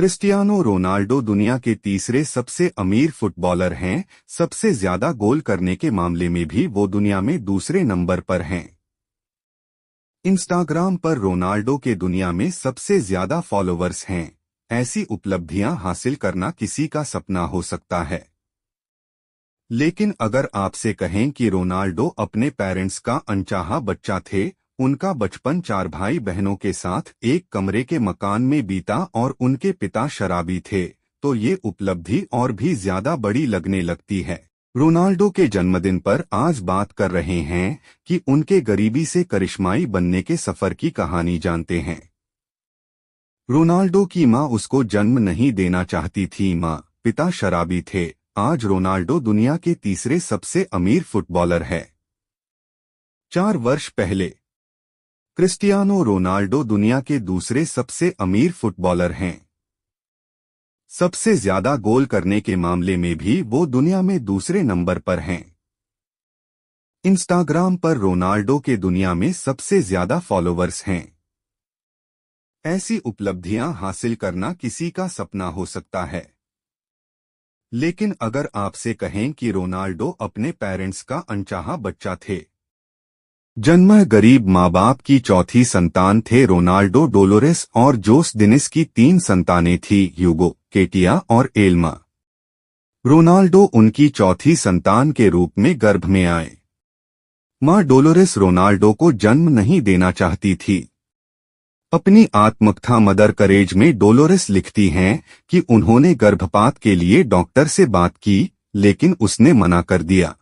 Cristiano Ronaldo दुनिया के तीसरे सबसे अमीर फुटबॉलर हैं। सबसे ज्यादा गोल करने के मामले में भी वो दुनिया में दूसरे नंबर पर हैं। इंस्टाग्राम पर रोनाल्डो के दुनिया में सबसे ज्यादा फॉलोवर्स हैं। ऐसी उपलब्धियां हासिल करना किसी का सपना हो सकता है। लेकिन अगर आपसे कहें कि रोनाल्डो अपने पेरेंट्स का अनचाहा बच्चा थे, उनका बचपन 4 भाई बहनों के साथ एक कमरे के मकान में बीता और उनके पिता शराबी थे, तो ये उपलब्धि और भी ज्यादा बड़ी लगने लगती है। रोनाल्डो के जन्मदिन पर आज बात कर रहे हैं कि उनके गरीबी से करिश्माई बनने के सफर की कहानी जानते हैं। रोनाल्डो की मां उसको जन्म नहीं देना चाहती थी, पिता शराबी थे। आज रोनाल्डो दुनिया के तीसरे सबसे अमीर फुटबॉलर है। 4 वर्ष पहले क्रिस्टियानो रोनाल्डो दुनिया के दूसरे सबसे अमीर फुटबॉलर हैं। सबसे ज्यादा गोल करने के मामले में भी वो दुनिया में दूसरे नंबर पर हैं। इंस्टाग्राम पर रोनाल्डो के दुनिया में सबसे ज्यादा फॉलोवर्स हैं। ऐसी उपलब्धियां हासिल करना किसी का सपना हो सकता है। लेकिन अगर आपसे कहें कि रोनाल्डो अपने पेरेंट्स का अनचाहा बच्चा थे, जन्म गरीब माँ बाप की चौथी संतान थे। रोनाल्डो डोलोरेस और जोस डिनिस की 3 संतानें थी, ह्यूगो, केटिया और एल्मा। रोनाल्डो उनकी चौथी संतान के रूप में गर्भ में आए। माँ डोलोरेस रोनाल्डो को जन्म नहीं देना चाहती थी। अपनी आत्मकथा मदर करेज में डोलोरेस लिखती हैं कि उन्होंने गर्भपात के लिए डॉक्टर से बात की, लेकिन उसने मना कर दिया।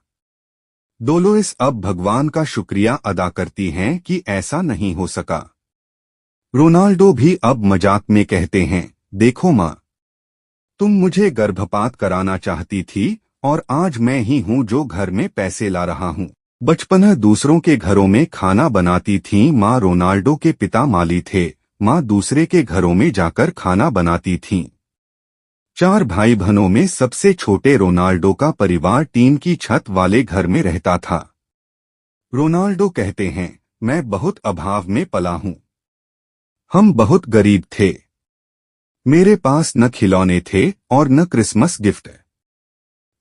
डोलोरेस अब भगवान का शुक्रिया अदा करती हैं कि ऐसा नहीं हो सका। रोनाल्डो भी अब मजाक में कहते हैं, देखो माँ, तुम मुझे गर्भपात कराना चाहती थी और आज मैं ही हूँ जो घर में पैसे ला रहा हूँ। बचपन दूसरों के घरों में खाना बनाती थीं माँ। रोनाल्डो के पिता माली थे। माँ दूसरे के घरों में जाकर खाना बनाती थीं। 4 भाई बहनों में सबसे छोटे रोनाल्डो का परिवार टीन की छत वाले घर में रहता था। रोनाल्डो कहते हैं, मैं बहुत अभाव में पला हूँ। हम बहुत गरीब थे। मेरे पास न खिलौने थे और न क्रिसमस गिफ्ट,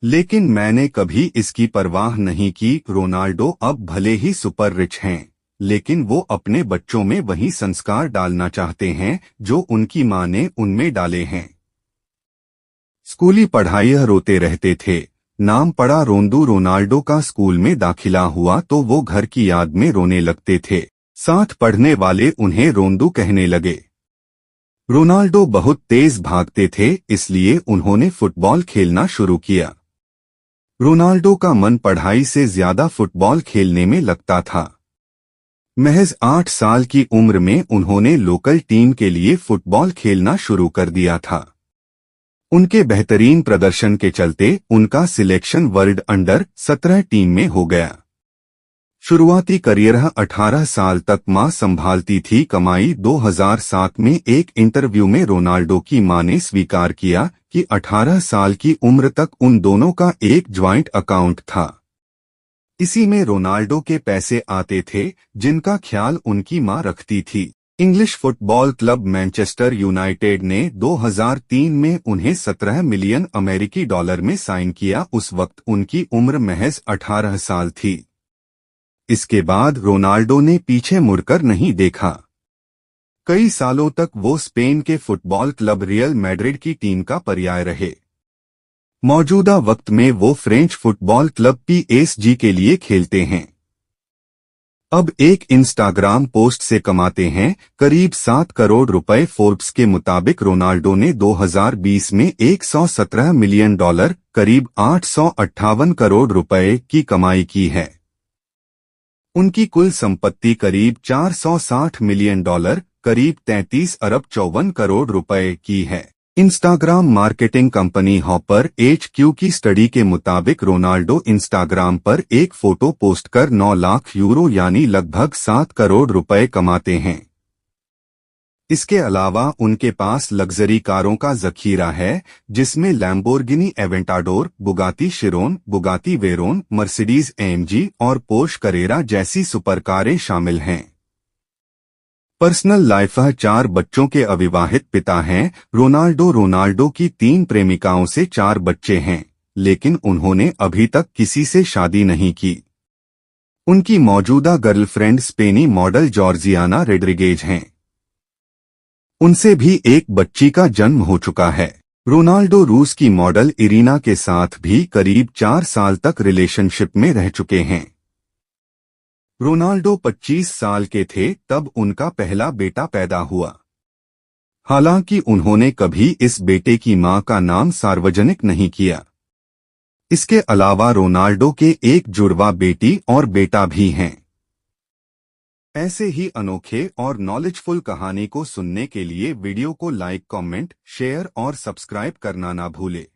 लेकिन मैंने कभी इसकी परवाह नहीं की। रोनाल्डो अब भले ही सुपर रिच हैं, लेकिन वो अपने बच्चों में वही संस्कार डालना चाहते हैं जो उनकी मां ने उनमें डाले हैं। स्कूली पढ़ाई रोते रहते थे। नाम पड़ा रोंदू। रोनाल्डो का स्कूल में दाखिला हुआ तो वो घर की याद में रोने लगते थे। साथ पढ़ने वाले उन्हें रोंदू कहने लगे। रोनाल्डो बहुत तेज भागते थे, इसलिए उन्होंने फुटबॉल खेलना शुरू किया। रोनाल्डो का मन पढ़ाई से ज्यादा फुटबॉल खेलने में लगता था। महज 8 साल की उम्र में उन्होंने लोकल टीम के लिए फुटबॉल खेलना शुरू कर दिया था। उनके बेहतरीन प्रदर्शन के चलते उनका सिलेक्शन वर्ल्ड अंडर 17 टीम में हो गया। शुरुआती करियर 18 साल तक मां संभालती थी कमाई। 2007 में एक इंटरव्यू में रोनाल्डो की मां ने स्वीकार किया कि 18 साल की उम्र तक उन दोनों का एक ज्वाइंट अकाउंट था। इसी में रोनाल्डो के पैसे आते थे, जिनका ख्याल उनकी मां रखती थी। English football club Manchester United ने 2003 में उन्हें 17 मिलियन अमेरिकी डॉलर में साइन किया। उस वक्त उनकी उम्र महज 18 साल थी। इसके बाद रोनाल्डो ने पीछे मुड़कर नहीं देखा। कई सालों तक वो स्पेन के फुटबॉल क्लब रियल मैड्रिड की टीम का पर्याय रहे। मौजूदा वक्त में वो फ्रेंच फुटबॉल क्लब PSG के लिए खेलते हैं। अब एक इंस्टाग्राम पोस्ट से कमाते हैं करीब 7 करोड़ रुपए। फोर्ब्स के मुताबिक रोनाल्डो ने 2020 में 117 मिलियन डॉलर, करीब 858 करोड़ रुपए की कमाई की है। उनकी कुल संपत्ति करीब 460 मिलियन डॉलर, करीब 33 अरब 54 करोड़ रुपए की है। Instagram marketing company hopper HQ की स्टडी के मुताबिक रोनाल्डो इंस्टाग्राम पर एक फोटो पोस्ट कर 9 लाख यूरो यानी लगभग 7 करोड़ रुपए कमाते हैं। इसके अलावा उनके पास लग्जरी कारों का जखीरा है, जिसमें Lamborghini Aventador, Bugatti Chiron, Bugatti Veyron, Mercedes AMG और पोर्श करेरा जैसी सुपर कारें शामिल हैं। पर्सनल लाइफ 4 बच्चों के अविवाहित पिता हैं। रोनाल्डो की 3 प्रेमिकाओं से 4 बच्चे हैं, लेकिन उन्होंने अभी तक किसी से शादी नहीं की। उनकी मौजूदा गर्लफ्रेंड स्पेनी मॉडल जॉर्जियाना रोड्रिगेज हैं। उनसे भी एक बच्ची का जन्म हो चुका है। रोनाल्डो रूस की मॉडल इरीना के साथ भी करीब 4 साल तक रिलेशनशिप में रह चुके हैं। रोनाल्डो 25 साल के थे तब उनका पहला बेटा पैदा हुआ। हालांकि उन्होंने कभी इस बेटे की मां का नाम सार्वजनिक नहीं किया। इसके अलावा रोनाल्डो के एक जुड़वा बेटी और बेटा भी हैं। ऐसे ही अनोखे और नॉलेजफुल कहानी को सुनने के लिए वीडियो को लाइक, कमेंट, शेयर और सब्सक्राइब करना ना भूले।